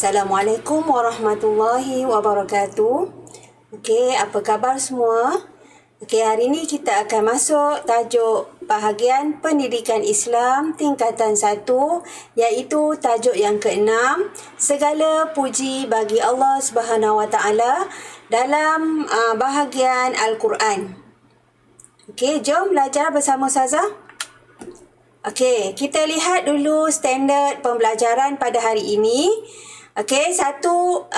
Assalamualaikum warahmatullahi wabarakatuh. Okey, apa khabar semua? Okey, hari ini kita akan masuk tajuk bahagian pendidikan Islam tingkatan 1, iaitu tajuk yang ke-6, segala puji bagi Allah Subhanahu Wa Taala dalam bahagian Al-Quran. Okey, jom belajar bersama Ustazah. Okey, kita lihat dulu standard pembelajaran pada hari ini. Okey, 1.6.1,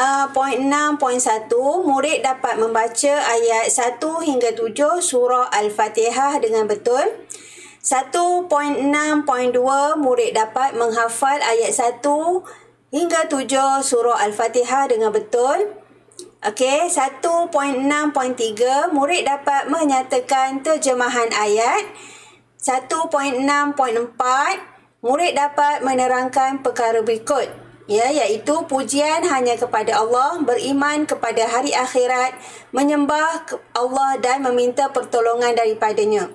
murid dapat membaca ayat 1 hingga 7 surah Al-Fatihah dengan betul. 1.6.2, murid dapat menghafal ayat 1 hingga 7 surah Al-Fatihah dengan betul. Okey, 1.6.3, murid dapat menyatakan terjemahan ayat. 1.6.4, murid dapat menerangkan perkara berikut, iaitu pujian hanya kepada Allah, beriman kepada hari akhirat, menyembah Allah dan meminta pertolongan daripadanya.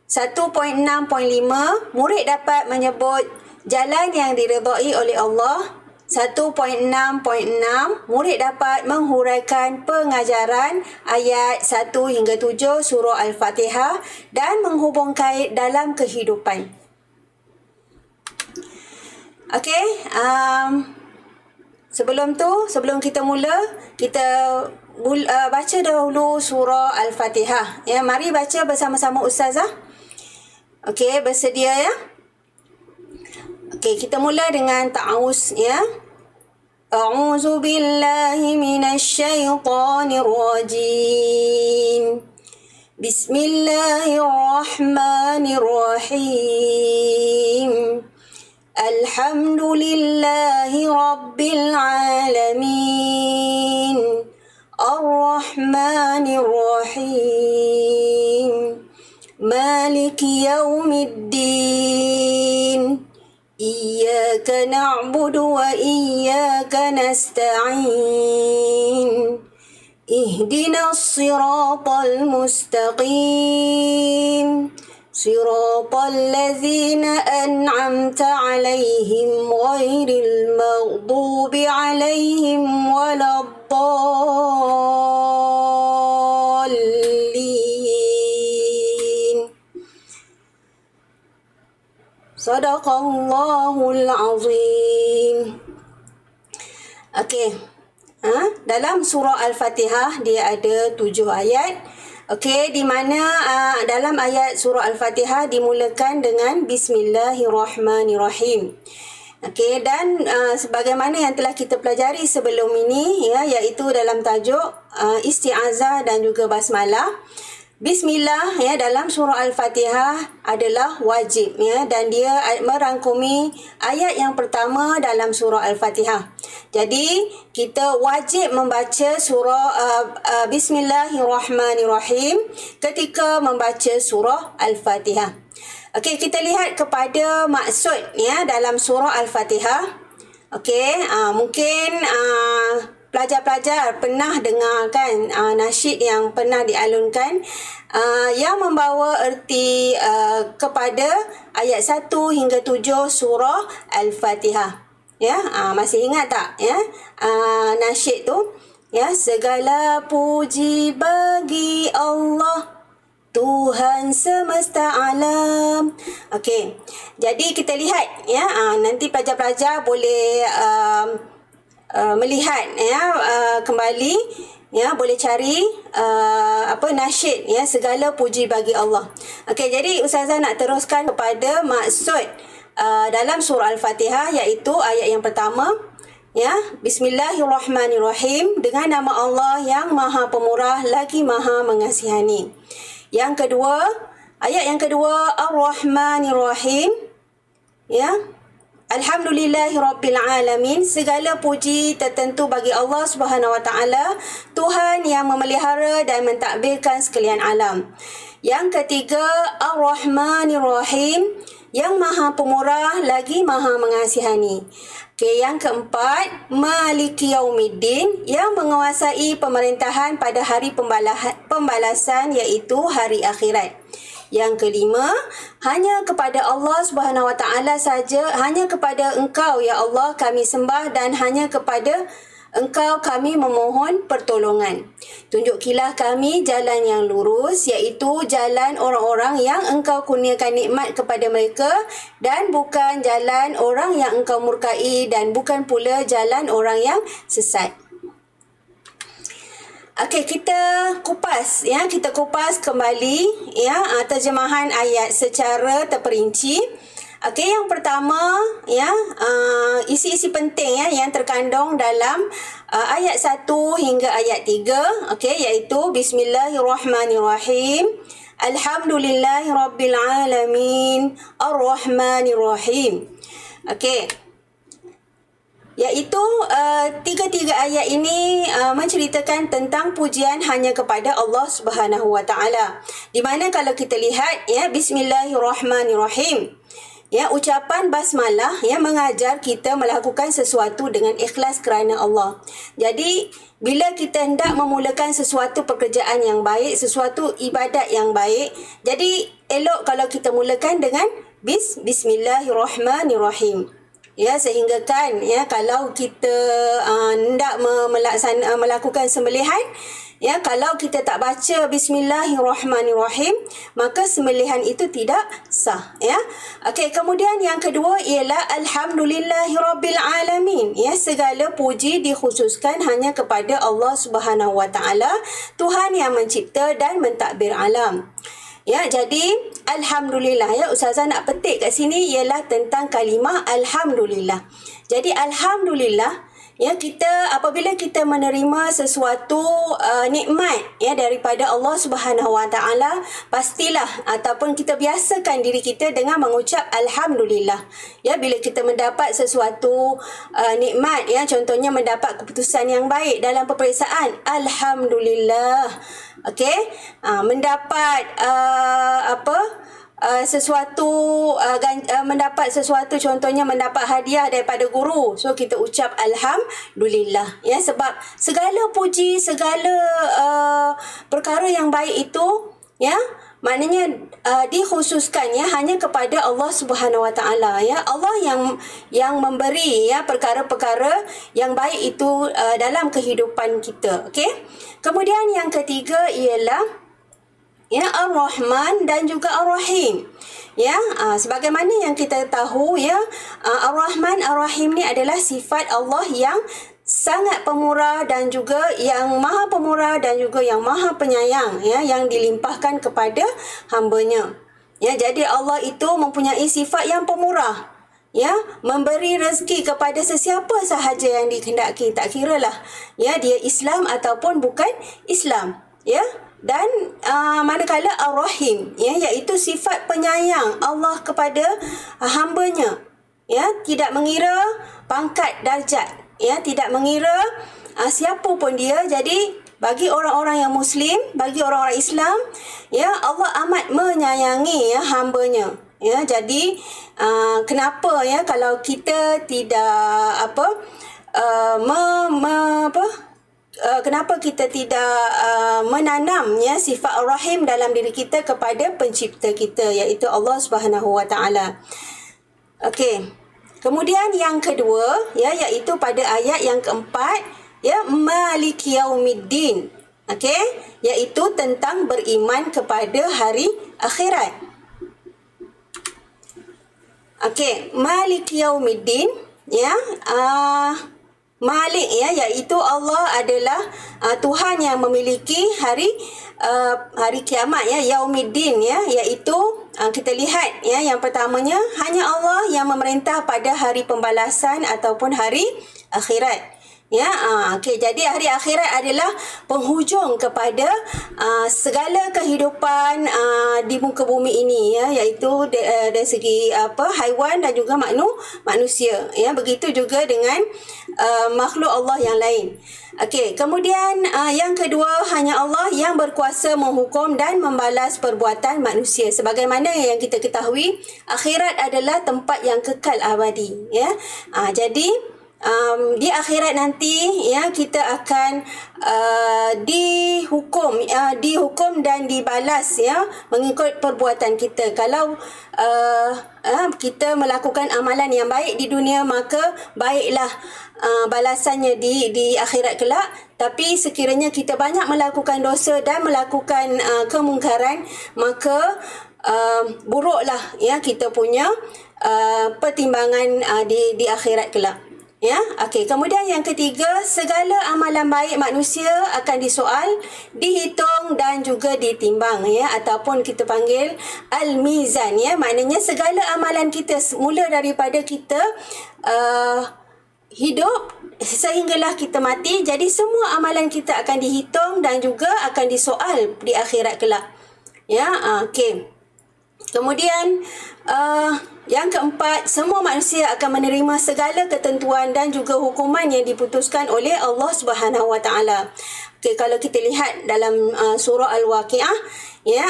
1.6.5, murid dapat menyebut jalan yang diredai oleh Allah. 1.6.6, murid dapat menghuraikan pengajaran ayat 1 hingga 7 surah Al-Fatihah dan menghubungkan dalam kehidupan. Okey, sebelum kita mula, kita baca dahulu surah Al-Fatihah. Ya, mari baca bersama-sama Ustazah. Okey, bersedia ya? Okey, kita mula dengan ta'awuz ya. A'udzu billahi minasyaitonir rajim. Bismillahirrahmanirrahim. Alhamdulillahi rabbil alamin. Ar-Rahmanir Rahim. Maliki yaumiddin. Iyyaka na'budu wa iyyaka nasta'in. Ihdinas siratal mustaqim. Siratal ladzina an'amta 'alaihim ghairil maghdubi 'alaihim waladdallin. Sadaqallahul azim. Okey. Dalam surah Al-Fatihah dia ada 7 ayat. Okey, di mana dalam ayat surah Al-Fatihah dimulakan dengan Bismillahirrahmanirrahim. Okey, dan sebagaimana yang telah kita pelajari sebelum ini ya, iaitu dalam tajuk isti'azah dan juga basmalah. Bismillah ya dalam surah Al-Fatihah adalah wajib ya, dan dia merangkumi ayat yang pertama dalam surah Al-Fatihah. Jadi kita wajib membaca surah Bismillahirrahmanirrahim ketika membaca surah Al-Fatihah. Okey, kita lihat kepada maksud ya dalam surah Al-Fatihah. Okey, mungkin pelajar-pelajar pernah dengar kan nasyid yang pernah dialunkan yang membawa erti kepada ayat 1 hingga 7 surah Al-Fatihah. Ya, masih ingat tak ya nasyid tu? Ya, segala puji bagi Allah, Tuhan semesta alam. Okey. Jadi kita lihat ya, nanti pelajar-pelajar boleh melihat ya kembali ya, boleh cari nasyid ya, segala puji bagi Allah. Okey, jadi Ustazah nak teruskan kepada maksud dalam surah Al-Fatihah, iaitu ayat yang pertama ya, Bismillahirrahmanirrahim, dengan nama Allah yang Maha Pemurah lagi Maha Mengasihani. Yang kedua, ayat yang kedua, Ar-Rahmanirrahim ya, Alhamdulillahirabbil alamin, segala puji tertentu bagi Allah Subhanahu Wa Taala, Tuhan yang memelihara dan mentadbirkan sekalian alam. Yang ketiga, Ar-Rahmanirrahim, yang Maha Pemurah lagi Maha Mengasihani. Okey, yang keempat, Maliki Yaumiddin, yang menguasai pemerintahan pada hari pembalasan, iaitu hari akhirat. Yang kelima, hanya kepada Allah Subhanahu Wa Taala saja, hanya kepada Engkau ya Allah kami sembah dan hanya kepada Engkau kami memohon pertolongan. Tunjukilah kami jalan yang lurus, iaitu jalan orang-orang yang Engkau kurniakan nikmat kepada mereka dan bukan jalan orang yang Engkau murkai dan bukan pula jalan orang yang sesat. Okey, kita kupas kembali terjemahan ayat secara terperinci. Okey, yang pertama isi-isi penting yang terkandung dalam ayat 1 hingga ayat 3, okey, iaitu Bismillahirrahmanirrahim. Alhamdulillahirabbil alamin arrahmanirrahim. Okey. Iaitu tiga-tiga ayat ini menceritakan tentang pujian hanya kepada Allah Subhanahu Wa Taala. Di mana kalau kita lihat Bismillahirrahmanirrahim. Ucapan basmalah mengajar kita melakukan sesuatu dengan ikhlas kerana Allah. Jadi bila kita hendak memulakan sesuatu pekerjaan yang baik, sesuatu ibadat yang baik, jadi elok kalau kita mulakan dengan Bismillahirrahmanirrahim. Sehingga kan kalau kita hendak melakukan sembelihan, kalau kita tak baca Bismillahirrahmanirrahim, maka sembelihan itu tidak sah. Okey, kemudian yang kedua ialah Alhamdulillahirabbil alamin. Segala puji dikhususkan hanya kepada Allah Subhanahu Wa Taala, Tuhan yang mencipta dan mentadbir alam. Jadi Alhamdulillah, Ustazah nak petik kat sini ialah tentang kalimah Alhamdulillah. Jadi Alhamdulillah, kita apabila kita menerima sesuatu nikmat daripada Allah Subhanahu Wa Taala, pastilah ataupun kita biasakan diri kita dengan mengucap alhamdulillah. Bila kita mendapat sesuatu nikmat, contohnya mendapat keputusan yang baik dalam peperiksaan, alhamdulillah. Okey, mendapat mendapat sesuatu, contohnya mendapat hadiah daripada guru, so kita ucap alhamdulillah. Sebab segala puji, segala perkara yang baik itu maknanya dikhususkan hanya kepada Allah Subhanahu Wa Taala. Allah yang memberi perkara-perkara yang baik itu dalam kehidupan kita. Okey, kemudian yang ketiga ialah Ar-Rahman dan juga Ar-Rahim. Sebagaimana yang kita tahu, Ar-Rahman Ar-Rahim ni adalah sifat Allah yang sangat pemurah dan juga yang maha pemurah dan juga yang maha penyayang, yang dilimpahkan kepada hamba-Nya. Jadi Allah itu mempunyai sifat yang pemurah, memberi rezeki kepada sesiapa sahaja yang dikehendaki, tak kiralah dia Islam ataupun bukan Islam. Dan manakala Ar-Rahim, iaitu sifat penyayang Allah kepada hamba-Nya, tidak mengira pangkat darjat, tidak mengira siapa pun dia. Jadi bagi orang-orang yang Muslim, bagi orang-orang Islam, Allah amat menyayangi hamba-Nya. Jadi kenapa kalau kita tidak kenapa kita tidak menanam sifat Ar-Rahim dalam diri kita kepada pencipta kita, iaitu Allah Subhanahu Wa Taala. Okey. Kemudian yang kedua, iaitu pada ayat yang keempat, Maliki Yaumiddin. Okey, iaitu tentang beriman kepada hari akhirat. Okey, Maliki Yaumiddin, Malik, iaitu Allah adalah Tuhan yang memiliki hari kiamat, Yaumiddin, iaitu kita lihat yang pertamanya, hanya Allah yang memerintah pada hari pembalasan ataupun hari akhirat. Okey, jadi hari akhirat adalah penghujung kepada segala kehidupan di muka bumi ini, iaitu dari segi haiwan dan juga manusia. Begitu juga dengan makhluk Allah yang lain. Okey, kemudian yang kedua, hanya Allah yang berkuasa menghukum dan membalas perbuatan manusia. Sebagaimana yang kita ketahui, akhirat adalah tempat yang kekal abadi. Jadi di akhirat nanti ya kita akan dihukum dan dibalas ya mengikut perbuatan kita. Kalau kita melakukan amalan yang baik di dunia, maka baiklah balasannya di akhirat kelak. Tapi sekiranya kita banyak melakukan dosa dan melakukan kemungkaran, maka buruklah ya kita punya pertimbangan di akhirat kelak. Ya, okey. Kemudian yang ketiga, segala amalan baik manusia akan disoal, dihitung dan juga ditimbang ya, ataupun kita panggil al-mizan ya. Maknanya segala amalan kita mula daripada kita hidup sehinggalah kita mati. Jadi semua amalan kita akan dihitung dan juga akan disoal di akhirat kelak. Ya, okey. Kemudian yang keempat, semua manusia akan menerima segala ketentuan dan juga hukuman yang diputuskan oleh Allah Subhanahu Wa Taala. Okay, kalau kita lihat dalam surah Al-Waqiah ya,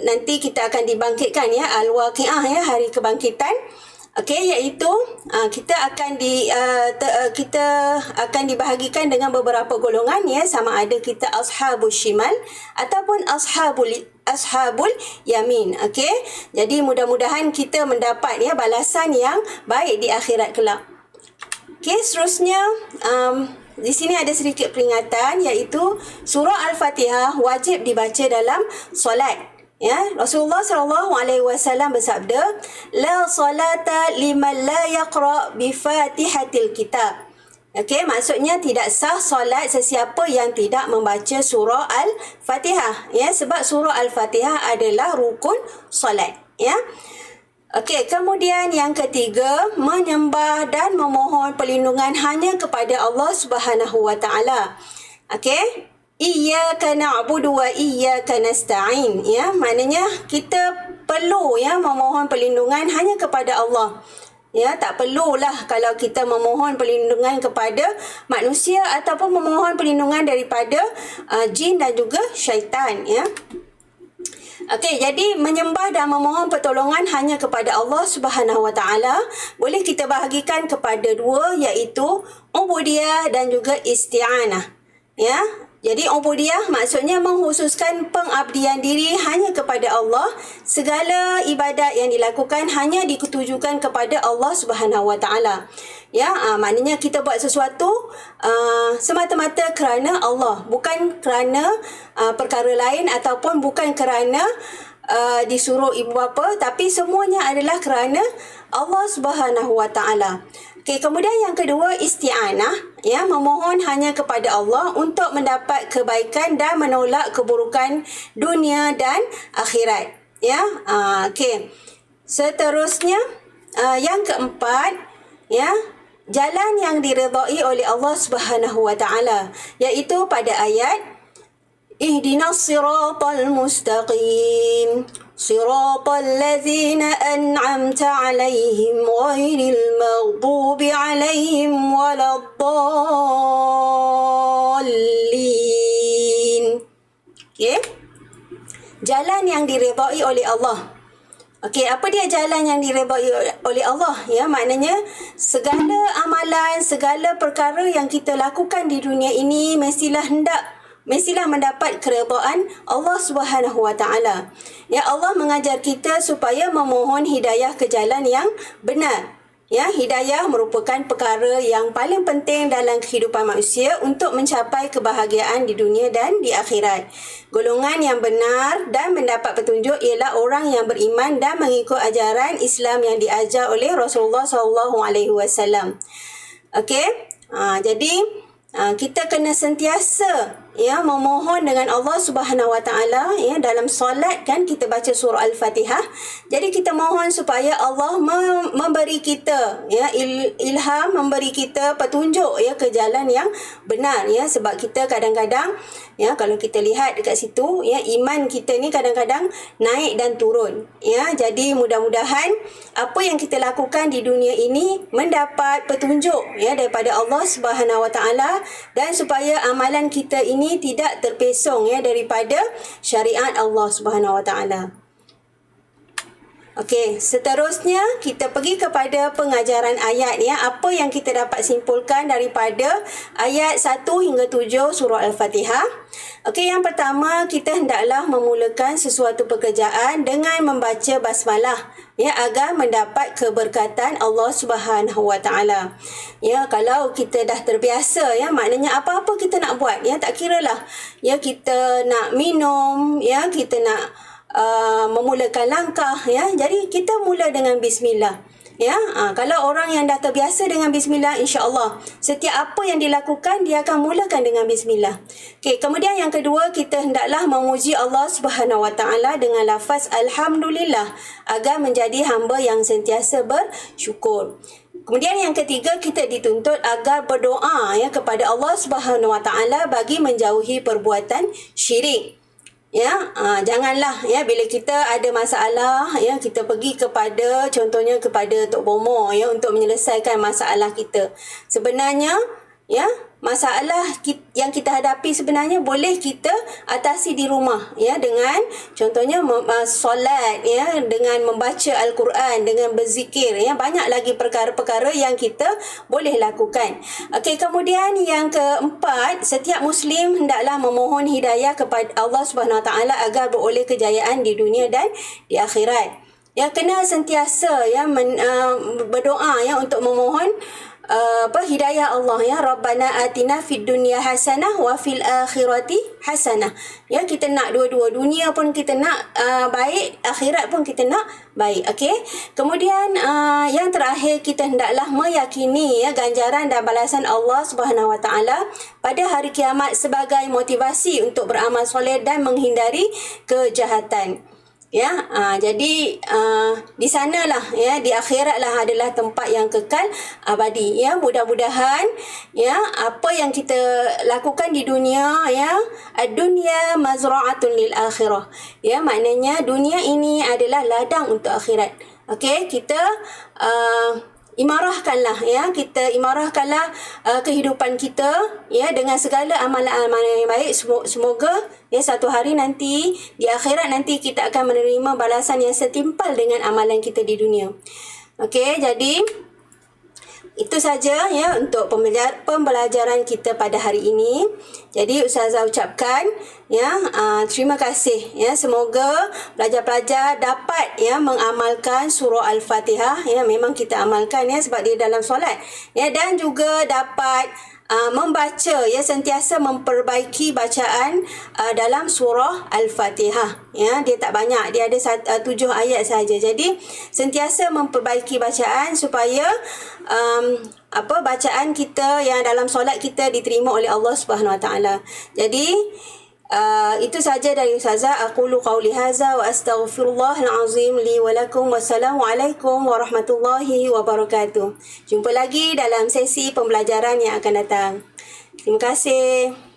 nanti kita akan dibangkitkan ya, Al-Waqiah ya, hari kebangkitan. Okey, iaitu kita akan dibahagikan dengan beberapa golongan ya, sama ada kita ashabul shimal ataupun ashabul yamin. Okey, jadi mudah-mudahan kita mendapat ya balasan yang baik di akhirat kelak. Okey, seterusnya di sini ada sedikit peringatan, iaitu surah Al-Fatihah wajib dibaca dalam solat. Ya, Rasulullah SAW bersabda, la salata liman la yaqra bi Fatihatil Kitab. Okey, maksudnya tidak sah solat sesiapa yang tidak membaca surah Al-Fatihah ya, sebab surah Al-Fatihah adalah rukun solat ya. Okey, kemudian yang ketiga, menyembah dan memohon perlindungan hanya kepada Allah Subhanahu Wa Taala. Okey, iyyaka na'budu wa iyyaka nasta'in ya, maknanya kita perlu ya memohon perlindungan hanya kepada Allah. Ya, tak perlulah kalau kita memohon perlindungan kepada manusia ataupun memohon perlindungan daripada jin dan juga syaitan ya. Okey, jadi menyembah dan memohon pertolongan hanya kepada Allah Subhanahu Wa Taala boleh kita bahagikan kepada dua, iaitu ubudiyah dan juga isti'anah. Ya. Jadi ubudiyah maksudnya menghususkan pengabdian diri hanya kepada Allah. Segala ibadat yang dilakukan hanya ditujukan kepada Allah Subhanahu Wa Taala. Ya, maknanya kita buat sesuatu semata-mata kerana Allah, bukan kerana perkara lain ataupun bukan kerana disuruh ibu bapa, tapi semuanya adalah kerana Allah Subhanahu Wa Taala. Okey, kemudian yang kedua, isti'anah ya, memohon hanya kepada Allah untuk mendapat kebaikan dan menolak keburukan dunia dan akhirat ya. Okey. Seterusnya yang keempat ya, jalan yang diredai oleh Allah Subhanahu Wa Taala, iaitu pada ayat ihdinas siratal mustaqim siratal ladzina an'amta 'alaihim ghairil maghdubi 'alaihim waladdallin. Okey, jalan yang diredai oleh Allah. Okey, apa dia jalan yang diredai oleh Allah ya? Maknanya segala amalan, segala perkara yang kita lakukan di dunia ini mestilah mendapat keredaan Allah Subhanahu Wa Taala. Ya, Allah mengajar kita supaya memohon hidayah ke jalan yang benar. Ya, hidayah merupakan perkara yang paling penting dalam kehidupan manusia untuk mencapai kebahagiaan di dunia dan di akhirat. Golongan yang benar dan mendapat petunjuk ialah orang yang beriman dan mengikut ajaran Islam yang diajar oleh Rasulullah SAW. Okey, jadi kita kena sentiasa ya memohon dengan Allah Subhanahu Wa Taala ya, dalam solat kan kita baca surah Al-Fatihah. Jadi kita mohon supaya Allah memberi kita ya ilham, memberi kita petunjuk ya ke jalan yang benar ya, sebab kita kadang-kadang ya, kalau kita lihat dekat situ ya, iman kita ni kadang-kadang naik dan turun ya. Jadi mudah-mudahan apa yang kita lakukan di dunia ini mendapat petunjuk ya daripada Allah Subhanahu Wa Taala, dan supaya amalan kita ini tidak terpesong ya daripada syariat Allah Subhanahu Wa Taala. Okey, seterusnya kita pergi kepada pengajaran ayat ya. Apa yang kita dapat simpulkan daripada ayat 1 hingga 7 surah Al-Fatihah? Okey, yang pertama kita hendaklah memulakan sesuatu pekerjaan dengan membaca basmalah ya, agar mendapat keberkatan Allah Subhanahu Wa Taala. Ya, kalau kita dah terbiasa ya, maknanya apa-apa kita nak buat ya, tak kiralah ya, kita nak minum ya, kita nak memulakan langkah ya. Jadi kita mula dengan bismillah. Ya, kalau orang yang dah terbiasa dengan bismillah, insya-Allah setiap apa yang dilakukan dia akan mulakan dengan bismillah. Okey, kemudian yang kedua, kita hendaklah memuji Allah Subhanahu Wa Taala dengan lafaz alhamdulillah agar menjadi hamba yang sentiasa bersyukur. Kemudian yang ketiga, kita dituntut agar berdoa ya kepada Allah Subhanahu Wa Taala bagi menjauhi perbuatan syirik. Ya, janganlah ya, bila kita ada masalah ya, kita pergi kepada, contohnya kepada Tok Bomo ya, untuk menyelesaikan masalah kita. Sebenarnya ya, masalah yang kita hadapi sebenarnya boleh kita atasi di rumah ya, dengan contohnya solat ya, dengan membaca Al-Quran, dengan berzikir ya. Banyak lagi perkara-perkara yang kita boleh lakukan. Okey, kemudian yang keempat, setiap muslim hendaklah memohon hidayah kepada Allah Subhanahu Wa Taala agar beroleh kejayaan di dunia dan di akhirat. Ya, kena sentiasa ya berdoa ya untuk memohon hidayah Allah ya. Rabbana atina fid dunya hasanah wa fil akhirati hasanah. Ya, kita nak dua-dua, dunia pun kita nak baik, akhirat pun kita nak baik. Okey. Kemudian yang terakhir, kita hendaklah meyakini ya ganjaran dan balasan Allah Subhanahu Wa Taala pada hari kiamat sebagai motivasi untuk beramal soleh dan menghindari kejahatan. Ya, jadi di sanalah ya, di akhiratlah adalah tempat yang kekal abadi ya. Mudah-mudahan ya, apa yang kita lakukan di dunia ya, ad-dunya mazra'atun lil akhirah ya, maknanya dunia ini adalah ladang untuk akhirat. Okey, kita imarahkanlah ya, kita imarahkanlah kehidupan kita ya dengan segala amalan-amalan yang baik. Semoga ya satu hari nanti di akhirat nanti kita akan menerima balasan yang setimpal dengan amalan kita di dunia. Okey, jadi itu saja ya untuk pembelajaran kita pada hari ini. Jadi Ustazah ucapkan ya terima kasih ya, semoga pelajar-pelajar dapat ya mengamalkan surah Al-Fatihah ya, memang kita amalkan ya sebab dia dalam solat ya, dan juga dapat membaca ya, sentiasa memperbaiki bacaan dalam surah Al-Fatihah ya. Dia tak banyak, dia ada 7 ayat saja. Jadi sentiasa memperbaiki bacaan supaya bacaan kita yang dalam solat kita diterima oleh Allah Subhanahu Wa Taala. Jadi itu saja dari Ustazah. Aqulu qawli hadza wa astaghfirullahal azim li wa lakum. Wassalamualaikum warahmatullahi wabarakatuh. Jumpa lagi dalam sesi pembelajaran yang akan datang. Terima kasih.